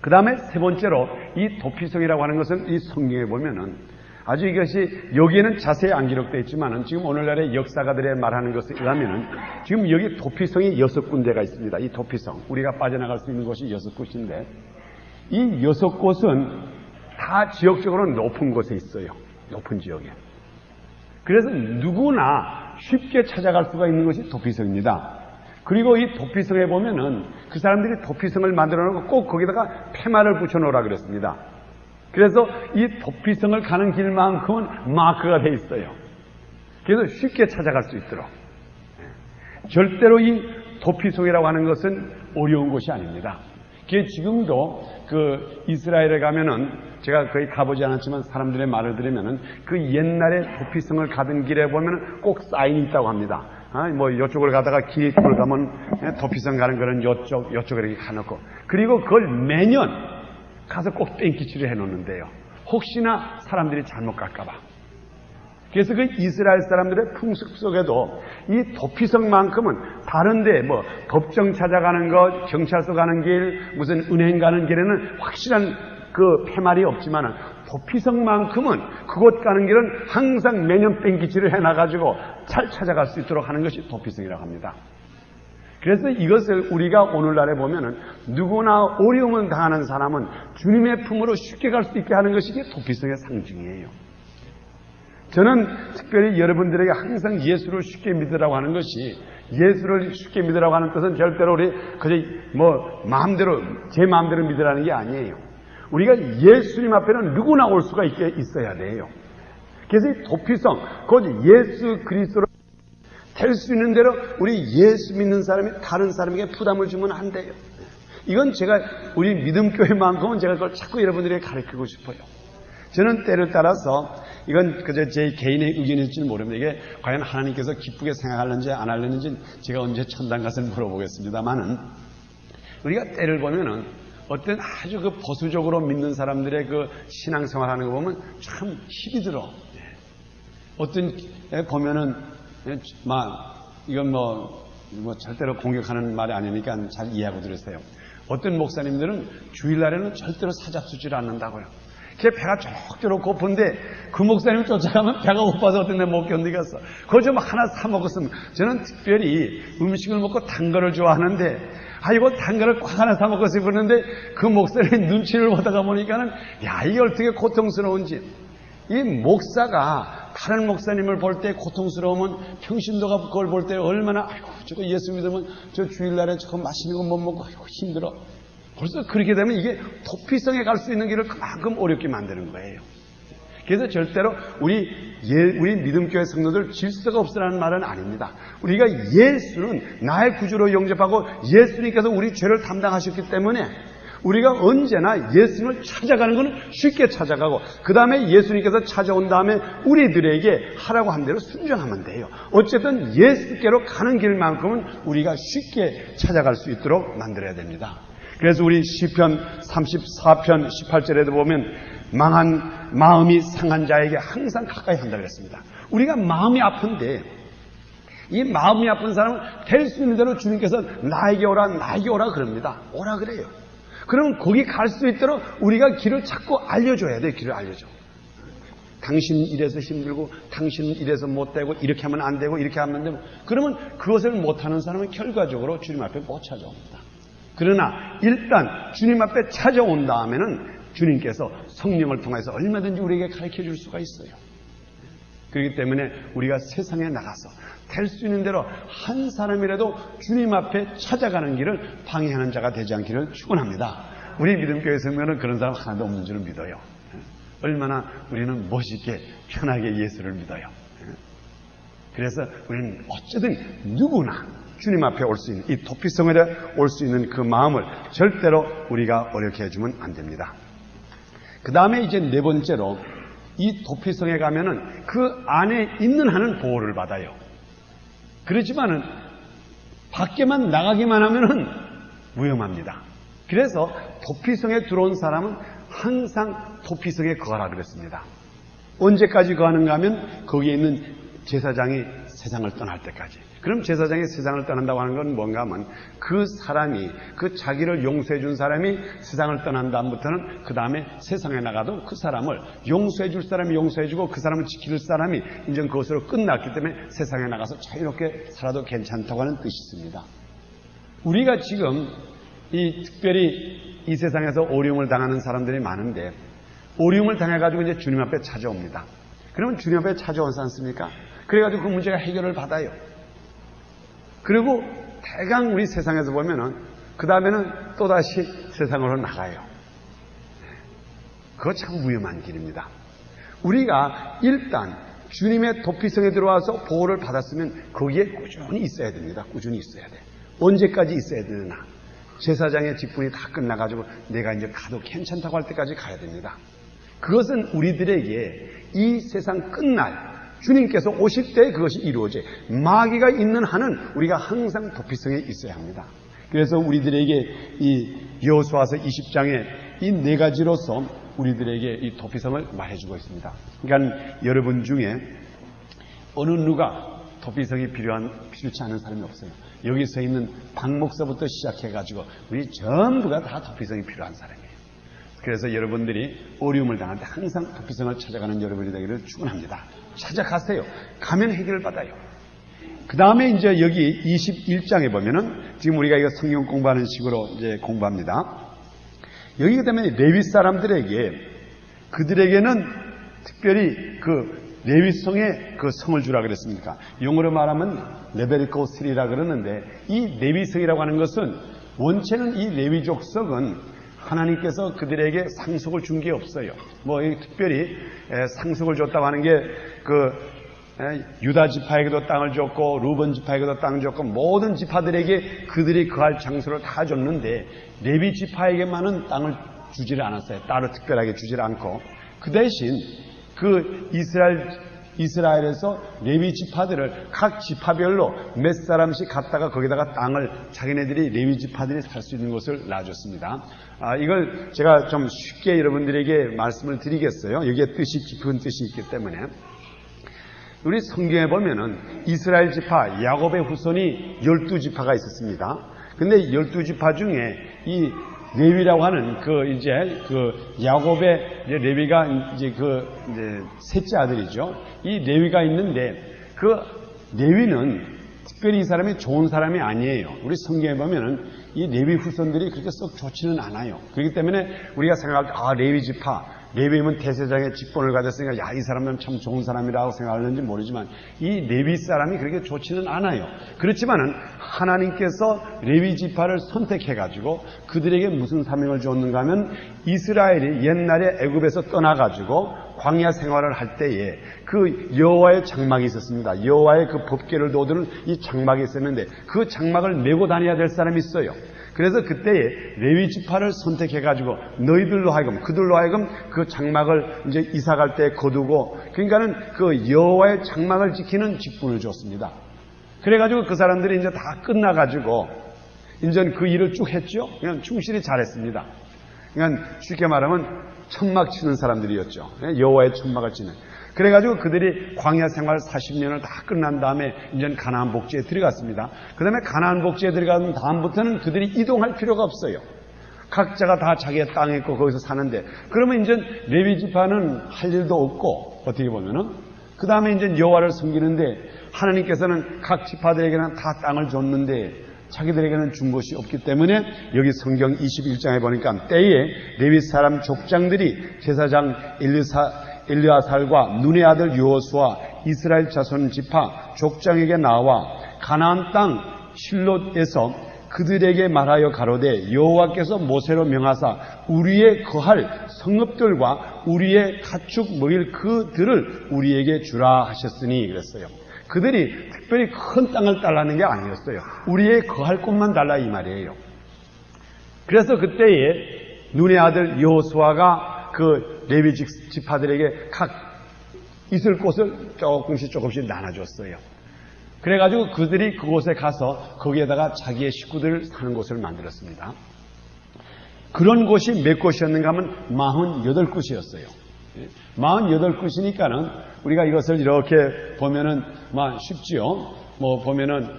그 다음에 세 번째로 이 도피성이라고 하는 것은 이 성경에 보면은 아주 이것이 여기에는 자세히 안 기록되어 있지만은 지금 오늘날의 역사가들의 말하는 것에 의하면은 지금 여기 도피성이 6군데가 있습니다. 이 도피성, 우리가 빠져나갈 수 있는 곳이 6곳인데 이 6곳은 다 지역적으로 높은 곳에 있어요. 높은 지역에. 그래서 누구나 쉽게 찾아갈 수가 있는 것이 도피성입니다. 그리고 이 도피성에 보면은 그 사람들이 도피성을 만들어 놓고 꼭 거기다가 페마를 붙여 놓으라 그랬습니다. 그래서 이 도피성을 가는 길만큼은 마크가 돼 있어요. 그래서 쉽게 찾아갈 수 있도록. 절대로 이 도피성이라고 하는 것은 어려운 곳이 아닙니다. 그게 지금도 그 이스라엘에 가면은 제가 거의 가보지 않았지만 사람들의 말을 들으면은 그 옛날에 도피성을 가던 길에 보면은 꼭 사인이 있다고 합니다. 뭐 이쪽을 가다가 길 이쪽을 가면 도피성 가는 거는 이쪽 이렇게 가놓고, 그리고 그걸 매년 가서 꼭 땡기치를 해놓는데요. 혹시나 사람들이 잘못 갈까봐. 그래서 그 이스라엘 사람들의 풍습 속에도 이 도피성만큼은 다른데 뭐 법정 찾아가는 것, 경찰서 가는 길, 무슨 은행 가는 길에는 확실한 그 폐말이 없지만은 도피성만큼은 그곳 가는 길은 항상 매년 뺑기치를 해놔가지고 잘 찾아갈 수 있도록 하는 것이 도피성이라고 합니다. 그래서 이것을 우리가 오늘날에 보면은 누구나 어려움을 당하는 사람은 주님의 품으로 쉽게 갈 수 있게 하는 것이 도피성의 상징이에요. 저는 특별히 여러분들에게 항상 예수를 쉽게 믿으라고 하는 것이, 예수를 쉽게 믿으라고 하는 뜻은 절대로 우리 그저 뭐 제 마음대로 믿으라는 게 아니에요. 우리가 예수님 앞에는 누구나 올 수가 있어야 돼요. 그래서 이 도피성, 곧 예수 그리스도로 될 수 있는 대로 우리 예수 믿는 사람이 다른 사람에게 부담을 주면 안 돼요. 이건 제가 우리 믿음교회만큼은 제가 그걸 자꾸 여러분들에게 가르치고 싶어요. 저는 때를 따라서 이건 그저 제 개인의 의견일지는 모릅니다. 이게 과연 하나님께서 기쁘게 생각하는지 안 하려는지 제가 언제 천당 가서 물어보겠습니다만은, 우리가 때를 보면은 어떤 아주 그 보수적으로 믿는 사람들의 그 신앙생활 하는 거 보면 참 힘이 들어. 어떤 보면은 이건 뭐 절대로 공격하는 말이 아니니까 잘 이해하고 들으세요. 어떤 목사님들은 주일날에는 절대로 사잡수지를 않는다고요. 걔 배가 저럭저럭 고픈데 그 목사님 쫓아가면 배가 고파서 어떤 데 못 견디겠어. 그걸 좀 하나 사 먹었으면, 저는 특별히 음식을 먹고 단 거를 좋아하는데 이거 단 거를 꽉 하나 사 먹고 싶었는데 그 목사님 눈치를 보다가 보니까는 이게 어떻게 고통스러운지. 이 목사가 다른 목사님을 볼 때 고통스러우면 평신도가 그걸 볼 때 얼마나 아이고 저거 예수 믿으면 저 주일날에 저거 맛있는 거 못 먹고 아이고 힘들어. 벌써 그렇게 되면 이게 도피성에 갈 수 있는 길을 그만큼 어렵게 만드는 거예요. 그래서 절대로 우리 믿음교회 성도들 질서가 없으라는 말은 아닙니다. 우리가 예수는 나의 구주로 영접하고 예수님께서 우리 죄를 담당하셨기 때문에 우리가 언제나 예수님을 찾아가는 것은 쉽게 찾아가고 그 다음에 예수님께서 찾아온 다음에 우리들에게 하라고 한 대로 순종하면 돼요. 어쨌든 예수께로 가는 길만큼은 우리가 쉽게 찾아갈 수 있도록 만들어야 됩니다. 그래서 우리 시편 34편 18절에도 보면 망한 마음이 상한 자에게 항상 가까이 한다고 그랬습니다. 우리가 마음이 아픈데 이 마음이 아픈 사람은 될 수 있는 대로 주님께서 나에게 오라 그럽니다. 오라 그래요. 그러면 거기 갈 수 있도록 우리가 길을 자꾸 알려줘야 돼요. 길을 알려줘. 당신은 이래서 힘들고 당신은 이래서 못되고 이렇게 하면 안 되고 이렇게 하면 안 되고 그러면 그것을 못하는 사람은 결과적으로 주님 앞에 못 찾아옵니다. 그러나 일단 주님 앞에 찾아온 다음에는 주님께서 성령을 통해서 얼마든지 우리에게 가르쳐 줄 수가 있어요. 그렇기 때문에 우리가 세상에 나가서 될 수 있는 대로 한 사람이라도 주님 앞에 찾아가는 길을 방해하는 자가 되지 않기를 축원합니다. 우리 믿음교회 성도는 그런 사람 하나도 없는 줄을 믿어요. 얼마나 우리는 멋있게 편하게 예수를 믿어요. 그래서 우리는 어쩌든 누구나 주님 앞에 올 수 있는 이 도피성에 올 수 있는 그 마음을 절대로 우리가 어렵게 해주면 안 됩니다. 그 다음에 이제 네 번째로 이 도피성에 가면은 그 안에 있는 한은 보호를 받아요. 그렇지만은 밖에만 나가기만 하면은 위험합니다. 그래서 도피성에 들어온 사람은 항상 도피성에 거하라 그랬습니다. 언제까지 거하는가 하면 거기에 있는 제사장이 세상을 떠날 때까지. 그럼 제사장이 세상을 떠난다고 하는 건 뭔가 하면 그 사람이 그 자기를 용서해 준 사람이 세상을 떠난 다음부터는 그 다음에 세상에 나가도 그 사람을 용서해 줄 사람이 용서해 주고 그 사람을 지킬 사람이 이제 그것으로 끝났기 때문에 세상에 나가서 자유롭게 살아도 괜찮다고 하는 뜻이 있습니다. 우리가 지금 특별히 이 세상에서 어려움을 당하는 사람들이 많은데 어려움을 당해가지고 이제 주님 앞에 찾아옵니다. 그러면 주님 앞에 찾아오지 않습니까? 그래가지고 그 문제가 해결을 받아요. 그리고 대강 우리 세상에서 보면은 그 다음에는 또다시 세상으로 나가요. 그거 참 위험한 길입니다. 우리가 일단 주님의 도피성에 들어와서 보호를 받았으면 거기에 꾸준히 있어야 됩니다. 꾸준히 있어야 돼. 언제까지 있어야 되나? 제사장의 직분이 다 끝나가지고 내가 이제 가도 괜찮다고 할 때까지 가야 됩니다. 그것은 우리들에게 이 세상 끝날 주님께서 오실 때 그것이 이루어져요. 마귀가 있는 한은 우리가 항상 도피성에 있어야 합니다. 그래서 우리들에게 이 여호수아서 20장에 이 네 가지로서 우리들에게 이 도피성을 말해주고 있습니다. 그러니까 여러분 중에 어느 누가 도피성이 필요치 않은 사람이 없어요. 여기 서 있는 박 목사부터 시작해가지고 우리 전부가 다 도피성이 필요한 사람이에요. 그래서 여러분들이 어려움을 당할 때 항상 도피성을 찾아가는 여러분이 되기를 축원합니다. 찾아가세요. 가면 해결을 받아요. 그 다음에 이제 여기 21장에 보면은 지금 우리가 이거 성경 공부하는 식으로 이제 공부합니다. 여기 그다음에 레위 사람들에게 그들에게는 특별히 그 레위성에 그 성을 주라 그랬습니까? 영어로 말하면 레베리코 3라 그러는데 이 레위성이라고 하는 것은 원체는 이 레위족 성은 하나님께서 그들에게 상속을 준 게 없어요. 뭐 특별히 상속을 줬다고 하는 게 유다 지파에게도 땅을 줬고 루벤 지파에게도 땅을 줬고 모든 지파들에게 그들이 거할 장소를 다 줬는데 레위 지파에게만은 땅을 주지를 않았어요. 따로 특별하게 주지를 않고 그 대신 그 이스라엘에서 레위 지파들을 각 지파별로 몇 사람씩 갔다가 거기다가 땅을 자기네들이 레위 지파들이 살 수 있는 곳을 놔줬습니다. 이걸 제가 좀 쉽게 여러분들에게 말씀을 드리겠어요. 여기에 깊은 뜻이 있기 때문에. 우리 성경에 보면은 이스라엘 지파 야곱의 후손이 12지파가 있었습니다. 근데 12지파 중에 이 레위라고 하는 야곱의 레위가 이제 셋째 아들이죠. 이 레위가 있는데 그 레위는 특별히 이 사람이 좋은 사람이 아니에요. 우리 성경에 보면은 이 레위 후손들이 그렇게 썩 좋지는 않아요. 그렇기 때문에 우리가 생각할 때 레위 지파 레위임은 대제사장의 직분을 가졌으니까 야, 이 사람은 참 좋은 사람이라고 생각하는지 모르지만 이 레위 사람이 그렇게 좋지는 않아요. 그렇지만은 하나님께서 레위 지파를 선택해가지고 그들에게 무슨 사명을 줬는가 하면 이스라엘이 옛날에 애굽에서 떠나가지고 광야 생활을 할 때에 그 여호와의 장막이 있었습니다. 여호와의 그 법궤를 돋우는 이 장막이 있었는데 그 장막을 메고 다녀야 될 사람이 있어요. 그래서 그때에 레위 지파를 선택해가지고 너희들로 하여금 그들로 하여금 그 장막을 이제 이사갈 때 거두고 그러니까는 그 여호와의 장막을 지키는 직분을 줬습니다. 그래가지고 그 사람들이 이제 다 끝나가지고 이제 그 일을 쭉 했죠. 그냥 충실히 잘했습니다. 그러니까 쉽게 말하면 천막 치는 사람들이었죠. 여호와의 천막을 치는. 그래가지고 그들이 광야 생활 40년을 다 끝난 다음에 이제 가나안 복지에 들어갔습니다. 그 다음에 가나안 복지에 들어간 다음부터는 그들이 이동할 필요가 없어요. 각자가 다 자기의 땅에 있고 거기서 사는데 그러면 이제 레위 지파는 할 일도 없고 어떻게 보면은 그 다음에 이제 여호와를 섬기는데 하나님께서는 각 지파들에게는 다 땅을 줬는데 자기들에게는 준 것이 없기 때문에 여기 성경 21장에 보니까 때에 레위 사람 족장들이 제사장 엘르아살과 눈의 아들 여호수아 이스라엘 자손 지파 족장에게 나와 가나안 땅 실롯에서 그들에게 말하여 가로되 여호와께서 모세로 명하사 우리의 거할 성읍들과 우리의 가축 먹일 그들을 우리에게 주라 하셨으니 그랬어요. 그들이 특별히 큰 땅을 달라는 게 아니었어요. 우리의 거할 곳만 달라 이 말이에요. 그래서 그때에 눈의 아들 여호수아가 그 레위 지파들에게 각 있을 곳을 조금씩 나눠줬어요. 그래가지고 그들이 그곳에 가서 거기에다가 자기의 식구들을 사는 곳을 만들었습니다. 그런 곳이 몇 곳이었는가 하면 48곳이었어요. 48곳이니까는 우리가 이것을 이렇게 보면은 쉽지요. 보면은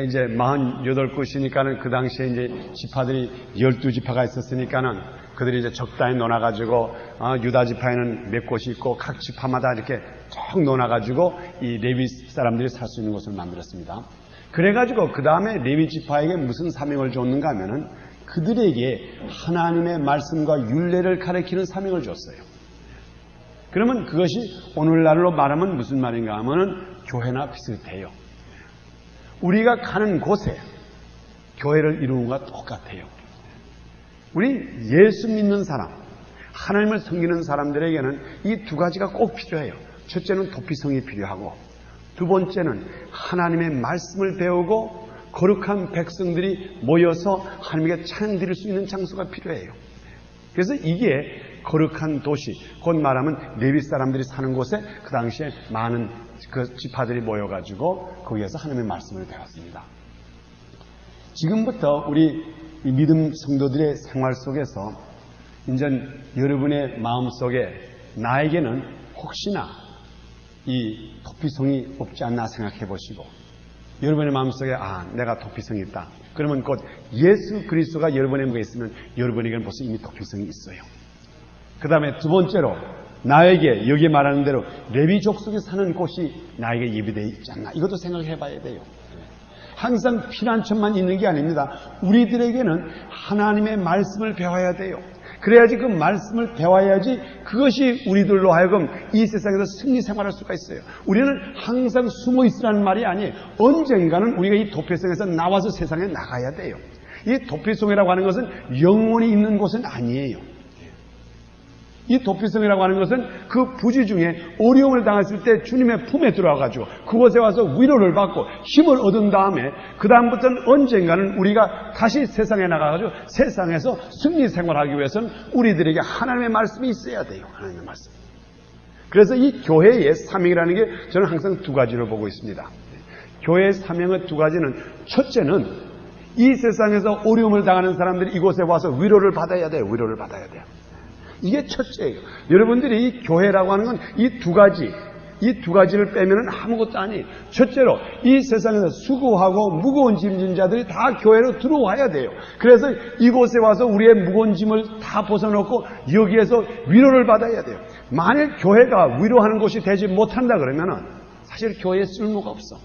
이제 48곳이니까는 그 당시에 이제 지파들이 12지파가 있었으니까는 그들이 이제 적당히 논아가지고 유다 지파에는 몇 곳이 있고 각 지파마다 이렇게 쭉 논아가지고 이 레위 사람들이 살 수 있는 곳을 만들었습니다. 그래가지고 그 다음에 레위 지파에게 무슨 사명을 줬는가 하면은 그들에게 하나님의 말씀과 율례를 가르치는 사명을 줬어요. 그러면 그것이 오늘날로 말하면 무슨 말인가 하면은 교회나 비슷해요. 우리가 가는 곳에 교회를 이루는 것과 똑같아요. 우리 예수 믿는 사람, 하나님을 섬기는 사람들에게는 이 두 가지가 꼭 필요해요. 첫째는 도피성이 필요하고 두 번째는 하나님의 말씀을 배우고 거룩한 백성들이 모여서 하나님께 찬양 드릴 수 있는 장소가 필요해요. 그래서 이게 거룩한 도시, 곧 말하면 레위 사람들이 사는 곳에 그 당시에 많은 그 지파들이 모여가지고 거기에서 하나님의 말씀을 배웠습니다. 지금부터 우리 믿음 성도들의 생활 속에서 이제 여러분의 마음속에 나에게는 혹시나 이 도피성이 없지 않나 생각해 보시고 여러분의 마음속에 내가 도피성이 있다. 그러면 곧 예수 그리스도가 여러분의 몸에 있으면 여러분에게는 벌써 이미 도피성이 있어요. 그 다음에 두 번째로 나에게 여기에 말하는 대로 레위 족속에 사는 곳이 나에게 예비되어 있지 않나. 이것도 생각해 봐야 돼요. 항상 피난처만 있는 게 아닙니다. 우리들에게는 하나님의 말씀을 배워야 돼요. 그래야지 그 말씀을 배워야지 그것이 우리들로 하여금 이 세상에서 승리 생활할 수가 있어요. 우리는 항상 숨어 있으라는 말이 아니에요. 언젠가는 우리가 이 도피성에서 나와서 세상에 나가야 돼요. 이 도피성이라고 하는 것은 영원히 있는 곳은 아니에요. 이 도피성이라고 하는 것은 그 부지 중에 어려움을 당했을 때 주님의 품에 들어와가지고 그곳에 와서 위로를 받고 힘을 얻은 다음에 그 다음부터는 언젠가는 우리가 다시 세상에 나가가지고 세상에서 승리 생활하기 위해서는 우리들에게 하나님의 말씀이 있어야 돼요. 하나님의 말씀. 그래서 이 교회의 사명이라는 게 저는 항상 두 가지로 보고 있습니다. 교회의 사명의 두 가지는 첫째는 이 세상에서 어려움을 당하는 사람들이 이곳에 와서 위로를 받아야 돼요. 위로를 받아야 돼요. 이게 첫째예요. 여러분들이 이 교회라고 하는 건 이 두 가지를 빼면은 아무것도 아니에요. 첫째로 이 세상에서 수고하고 무거운 짐진 자들이 다 교회로 들어와야 돼요. 그래서 이곳에 와서 우리의 무거운 짐을 다 벗어놓고 여기에서 위로를 받아야 돼요. 만일 교회가 위로하는 곳이 되지 못한다 그러면은 사실 교회에 쓸모가 없어.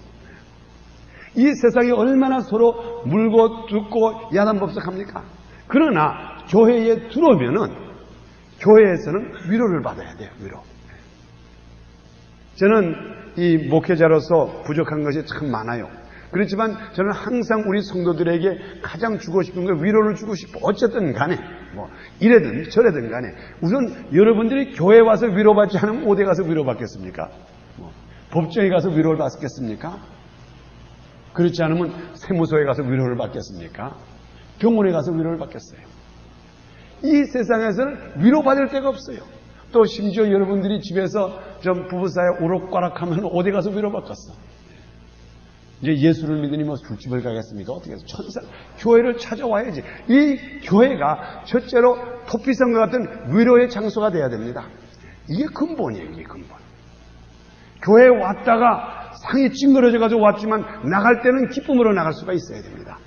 이 세상이 얼마나 서로 물고 뜯고 야단법석합니까? 그러나 교회에 들어오면은 교회에서는 위로를 받아야 돼요. 위로. 저는 이 목회자로서 부족한 것이 참 많아요. 그렇지만 저는 항상 우리 성도들에게 가장 주고 싶은 건 위로를 주고 싶어. 어쨌든 간에 뭐 이래든 저래든 간에 우선 여러분들이 교회에 와서 위로받지 않으면 어디 가서 위로받겠습니까? 법정에 가서 위로를 받겠습니까? 그렇지 않으면 세무소에 가서 위로를 받겠습니까? 병원에 가서 위로를 받겠어요. 이 세상에서는 위로받을 데가 없어요. 또 심지어 여러분들이 집에서 좀 부부 사이에 오락가락하면 어디 가서 위로받겠어? 이제 예수를 믿으니 뭐 술집을 가겠습니까? 어떻게 해서 교회를 찾아와야지. 이 교회가 첫째로 토피성과 같은 위로의 장소가 돼야 됩니다. 이게 근본이에요. 이게 근본. 교회에 왔다가 상이 찡그러져가지고 왔지만 나갈 때는 기쁨으로 나갈 수가 있어야 됩니다.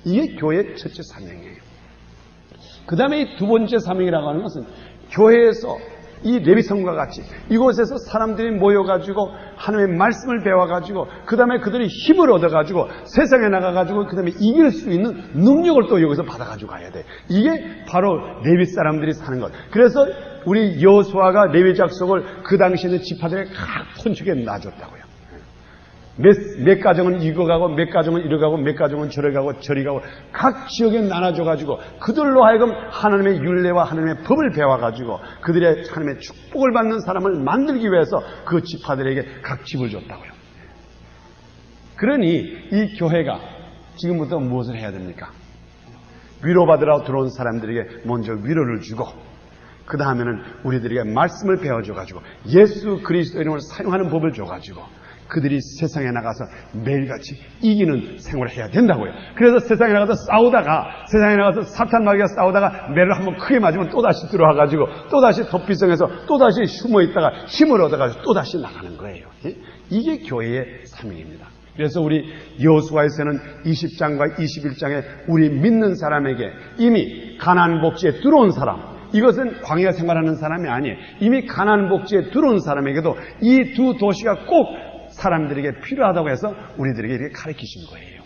이게 교회의 첫째 사명이에요. 그 다음에 이 두 번째 사명이라고 하는 것은 교회에서 이 레위성과 같이 이곳에서 사람들이 모여가지고 하나님의 말씀을 배워가지고 그 다음에 그들이 힘을 얻어가지고 세상에 나가가지고 그 다음에 이길 수 있는 능력을 또 여기서 받아가지고 가야 돼. 이게 바로 레위 사람들이 사는 것. 그래서 우리 여호수아가 레위 족속을 그 당시에는 지파들의 각 폰축에 놔줬다고요. 몇 가정은 이거 가고 몇 가정은 이러 가고 몇 가정은 저러 가고 저리 가고 각 지역에 나눠줘가지고 그들로 하여금 하나님의 율례와 하나님의 법을 배워가지고 그들의 하나님의 축복을 받는 사람을 만들기 위해서 그 지파들에게 각 집을 줬다고요. 그러니 이 교회가 지금부터 무엇을 해야 됩니까? 위로받으러 들어온 사람들에게 먼저 위로를 주고 그 다음에는 우리들에게 말씀을 배워줘가지고 예수 그리스도 이름을 사용하는 법을 줘가지고 그들이 세상에 나가서 매일같이 이기는 생활을 해야 된다고요. 그래서 세상에 나가서 싸우다가 세상에 나가서 사탄 마귀가 싸우다가 매를 한번 크게 맞으면 또다시 들어와가지고 또다시 덮비성에서 또다시 숨어있다가 힘을 얻어가지고 또다시 나가는 거예요. 이게 교회의 사명입니다. 그래서 우리 여호수아에서는 20장과 21장에 우리 믿는 사람에게 이미 가나안 복지에 들어온 사람, 이것은 광야 생활하는 사람이 아니에요. 이미 가나안 복지에 들어온 사람에게도 이 두 도시가 꼭 사람들에게 필요하다고 해서 우리들에게 이렇게 가르치신 거예요.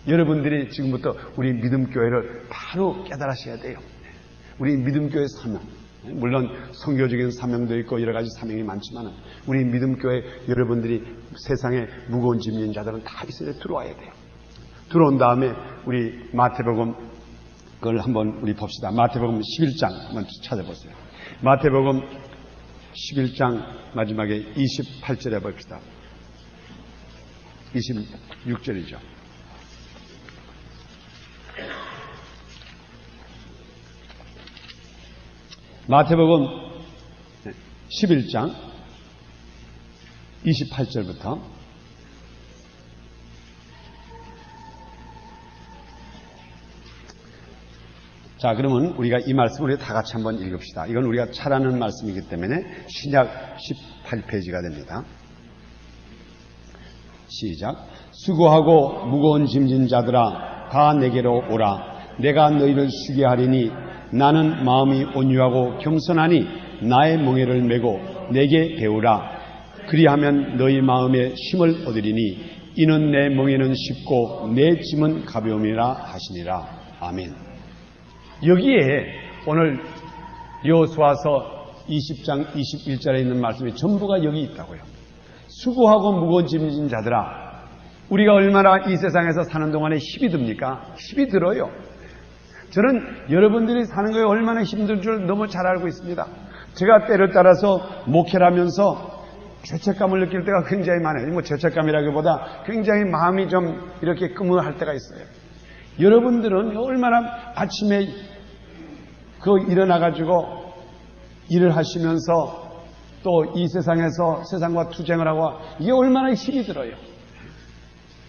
여러분들이 지금부터 우리 믿음교회를 바로 깨달으셔야 돼요. 우리 믿음교회 사명, 물론 선교적인 사명도 있고 여러 가지 사명이 많지만 우리 믿음교회 여러분들이 세상에 무거운 짐진 자들은 다 이스라엘에 들어와야 돼요. 들어온 다음에 우리 마태복음 그걸 한번 우리 봅시다. 마태복음 11장 한번 찾아보세요. 마태복음 11장 마지막에 28절에 봅시다. 26절이죠. 마태복음 11장 28절부터 자, 그러면 우리가 이 말씀을 우리 다 같이 한번 읽읍시다. 이건 우리가 잘 아는 말씀이기 때문에 신약 18페이지가 됩니다. 시작. 수고하고 무거운 짐진 자들아 다 내게로 오라. 내가 너희를 쉬게 하리니 나는 마음이 온유하고 겸손하니 나의 멍에를 메고 내게 배우라. 그리하면 너희 마음에 힘을 얻으리니 이는 내 멍에는 쉽고 내 짐은 가벼움이라 하시니라. 아멘. 여기에 오늘 여호수아서 20장 21절에 있는 말씀이 전부가 여기 있다고요. 수고하고 무거운 짐진 자들아, 우리가 얼마나 이 세상에서 사는 동안에 힘이 듭니까? 힘이 들어요. 저는 여러분들이 사는 거에 얼마나 힘든 줄 너무 잘 알고 있습니다. 제가 때를 따라서 목회를 하면서 죄책감을 느낄 때가 굉장히 많아요. 뭐 죄책감이라기보다 굉장히 마음이 좀 이렇게 끔찍할 때가 있어요. 여러분들은 얼마나 아침에 일어나가지고 일을 하시면서 또 이 세상에서 세상과 투쟁을 하고 이게 얼마나 힘이 들어요.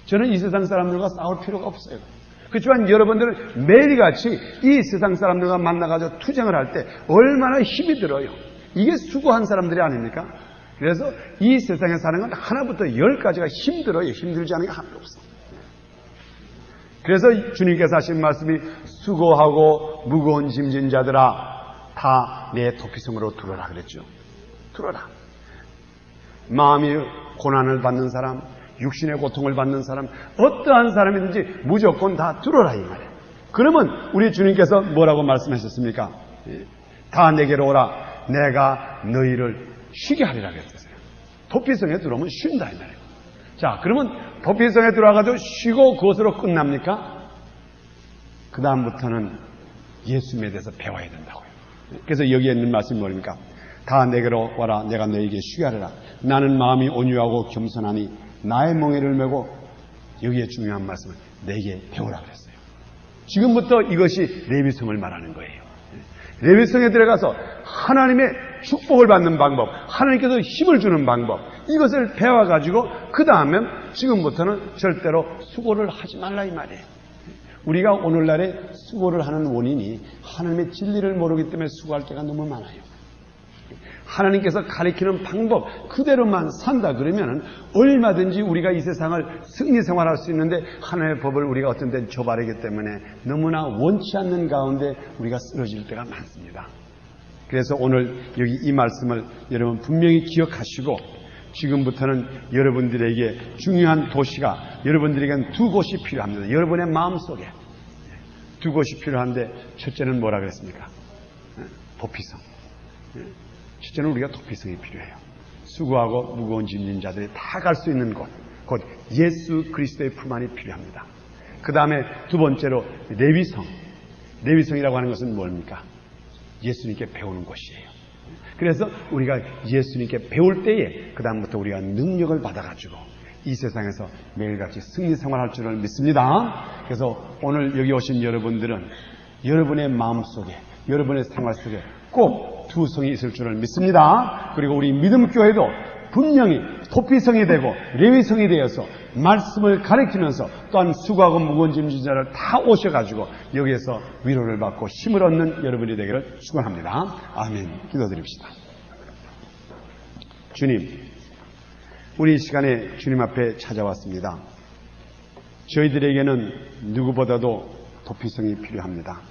저는 이 세상 사람들과 싸울 필요가 없어요. 그렇지만 여러분들은 매일같이 이 세상 사람들과 만나가지고 투쟁을 할 때 얼마나 힘이 들어요. 이게 수고한 사람들이 아닙니까? 그래서 이 세상에 사는 건 하나부터 10까지가 힘들어요. 힘들지 않은 게 하나도 없어. 그래서 주님께서 하신 말씀이 수고하고 무거운 짐진 자들아 다 내 도피성으로 들어라 그랬죠. 들어라. 마음이 고난을 받는 사람, 육신의 고통을 받는 사람, 어떠한 사람이든지 무조건 다 들어라 이 말이에요. 그러면 우리 주님께서 뭐라고 말씀하셨습니까? 다 내게로 오라. 내가 너희를 쉬게 하리라 그랬어요. 도피성에 들어오면 쉰다 이 말이에요. 자, 그러면 도피성에 들어와가지고 쉬고 그것으로 끝납니까? 그 다음부터는 예수님에 대해서 배워야 된다고요. 그래서 여기에 있는 말씀이 뭡니까? 다 내게로 와라. 내가 너에게 쉬게 하리라. 나는 마음이 온유하고 겸손하니 나의 멍에를 메고, 여기에 중요한 말씀은 내게 배우라 그랬어요. 지금부터 이것이 레위성을 말하는 거예요. 레위성에 들어가서 하나님의 축복을 받는 방법, 하나님께서 힘을 주는 방법, 이것을 배워가지고 그 다음에 지금부터는 절대로 수고를 하지 말라 이 말이에요. 우리가 오늘날에 수고를 하는 원인이 하나님의 진리를 모르기 때문에 수고할 때가 너무 많아요. 하나님께서 가리키는 방법 그대로만 산다 그러면 얼마든지 우리가 이 세상을 승리 생활할 수 있는데, 하나님의 법을 우리가 어떤 때는 저바르기 때문에 너무나 원치 않는 가운데 우리가 쓰러질 때가 많습니다. 그래서 오늘 여기 이 말씀을 여러분 분명히 기억하시고, 지금부터는 여러분들에게 중요한 도시가, 여러분들에게는 두 곳이 필요합니다. 여러분의 마음속에 두 곳이 필요한데, 첫째는 뭐라 그랬습니까? 도피성. 첫째는 우리가 도피성이 필요해요. 수고하고 무거운 짐진 자들이 다 갈 수 있는 곳, 곧 예수 그리스도의 품 안이 필요합니다. 그 다음에 두 번째로 레위성. 레위성이라고 하는 것은 뭡니까? 예수님께 배우는 곳이에요. 그래서 우리가 예수님께 배울 때에 그 다음부터 우리가 능력을 받아가지고 이 세상에서 매일같이 승리 생활할 줄을 믿습니다. 그래서 오늘 여기 오신 여러분들은 여러분의 마음속에, 여러분의 생활 속에 꼭 두 성이 있을 줄을 믿습니다. 그리고 우리 믿음교회도 분명히 도피성이 되고 레위성이 되어서 말씀을 가르치면서 또한 수고하고 무거운 짐진 자를 다 오셔가지고 여기에서 위로를 받고 힘을 얻는 여러분이 되기를 축원합니다. 아멘. 기도드립시다. 주님, 우리 이 시간에 주님 앞에 찾아왔습니다. 저희들에게는 누구보다도 도피성이 필요합니다.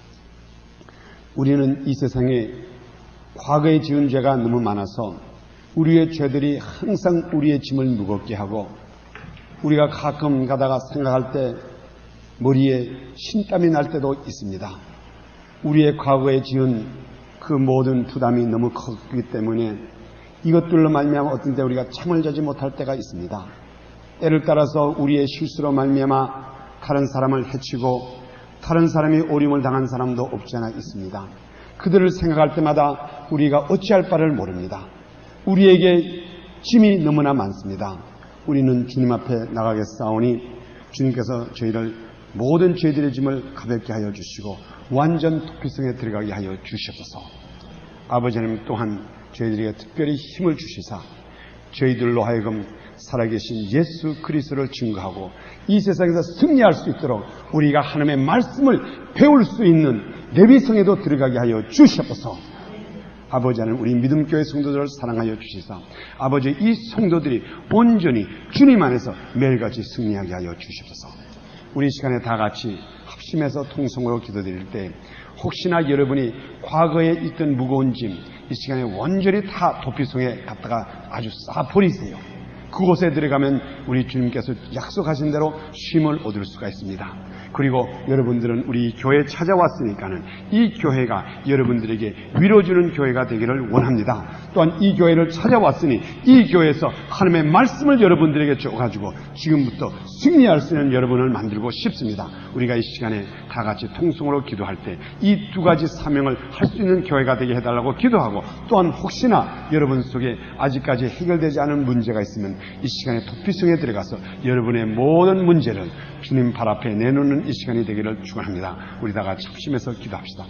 우리는 이 세상에 과거에 지은 죄가 너무 많아서 우리의 죄들이 항상 우리의 짐을 무겁게 하고, 우리가 가끔 가다가 생각할 때 머리에 신땀이 날 때도 있습니다. 우리의 과거에 지은 그 모든 부담이 너무 컸기 때문에 이것들로 말미암아 어떤 때 우리가 참을 자지 못할 때가 있습니다. 때를 따라서 우리의 실수로 말미암아 다른 사람을 해치고 다른 사람이 오림을 당한 사람도 없지 않아 있습니다. 그들을 생각할 때마다 우리가 어찌할 바를 모릅니다. 우리에게 짐이 너무나 많습니다. 우리는 주님 앞에 나가겠사오니 주님께서 저희를 모든 저희들의 짐을 가볍게 하여 주시고 완전 도피성에 들어가게 하여 주시옵소서. 아버지 하나님 또한 저희들에게 특별히 힘을 주시사 저희들로 하여금 살아계신 예수 그리스도를 증거하고 이 세상에서 승리할 수 있도록 우리가 하나님의 말씀을 배울 수 있는 레위성에도 들어가게 하여 주시옵소서. 아버지 하나님, 우리 믿음교회 성도들을 사랑하여 주시사 아버지 이 성도들이 온전히 주님 안에서 매일같이 승리하게 하여 주시옵소서. 우리 시간에 다 같이 합심해서 통성으로 기도드릴 때 혹시나 여러분이 과거에 있던 무거운 짐 이 시간에 완전히 다 도피성에 갔다가 아주 싹 버리세요. 그곳에 들어가면 우리 주님께서 약속하신 대로 쉼을 얻을 수가 있습니다. 그리고 여러분들은 우리 교회에 찾아왔으니까는 이 교회가 여러분들에게 위로주는 교회가 되기를 원합니다. 또한 이 교회를 찾아왔으니 이 교회에서 하나님의 말씀을 여러분들에게 줘가지고 지금부터 승리할 수 있는 여러분을 만들고 싶습니다. 우리가 이 시간에 다 같이 통성으로 기도할 때 이 두 가지 사명을 할 수 있는 교회가 되게 해달라고 기도하고, 또한 혹시나 여러분 속에 아직까지 해결되지 않은 문제가 있으면 이 시간에 도피성에 들어가서 여러분의 모든 문제를 주님 발 앞에 내놓는 이 시간이 되기를 축원합니다. 우리 다 같이 합심해서 기도합시다.